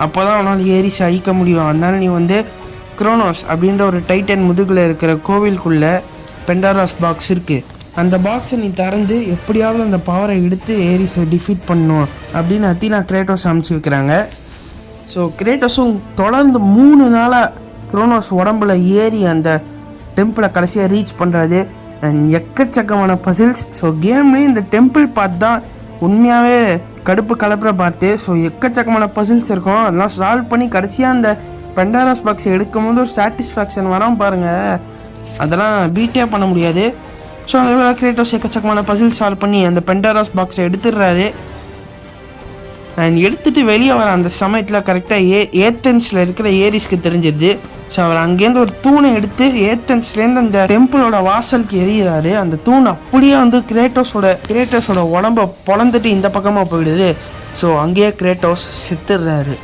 அப்போ தான் அவனால் ஏரிஸ் அழிக்க முடியும். அதனால நீ வந்து குரோனோஸ் அப்படின்ற ஒரு டைட்டன் முதுகில் இருக்கிற கோவிலுக்குள்ளே பெண்டாராஸ் பாக்ஸ் இருக்குது, அந்த பாக்ஸை நீ திறந்து எப்படியாவது அந்த பவரை எடுத்து ஏரிஸை டிஃபீட் பண்ணணும் அப்படின்னு அத்தீனா கிரேட்டோஸ் அனுப்பிச்சி வைக்கிறாங்க. ஸோ கிரேட்டோஸும் தொடர்ந்து 3 நாளாக குரோனோஸ் உடம்புல ஏறி அந்த டெம்பிளை கடைசியாக ரீச் பண்ணுறது. அண்ட் எக்கச்சக்கமான பசில்ஸ். ஸோ கேம்லேயே இந்த டெம்பிள் பார்ட் தான் உண்மையாகவே கடுப்பு கலப்புற பார்த்து. ஸோ எக்கச்சக்கமான பசில்ஸ் இருக்கும், அதெல்லாம் சால்வ் பண்ணி கடைசியாக அந்த பெண்டாராஸ் பாக்ஸை எடுக்கும் போது ஒரு சாட்டிஸ்ஃபேக்ஷன் வராமல் பாருங்கள், அதெல்லாம் பீட்டே பண்ண முடியாது. ஸோ அதனால கிரேட்டோஸ் எக்கச்சக்கமான பசில் சால்வ் பண்ணி அந்த பெண்டாராஸ் பாக்ஸை எடுத்துடுறாரு. அண்ட் எடுத்துகிட்டு வெளியே வர அந்த சமயத்தில் கரெக்டாக ஏத்தன்ஸில் இருக்கிற ஏரிஸ்க்கு தெரிஞ்சிடுது. ஸோ அவர் அங்கேருந்து ஒரு தூணை எடுத்து ஏத்தன்ஸ்லேருந்து அந்த டெம்பிளோட வாசலுக்கு எறிகிறாரு. அந்த தூண் அப்படியே வந்து கிரேட்டோஸோட உடம்பை பொழந்துட்டு இந்த பக்கமாக போயிடுது. ஸோ அங்கேயே கிரேட்டோஸ் செத்துடுறாரு.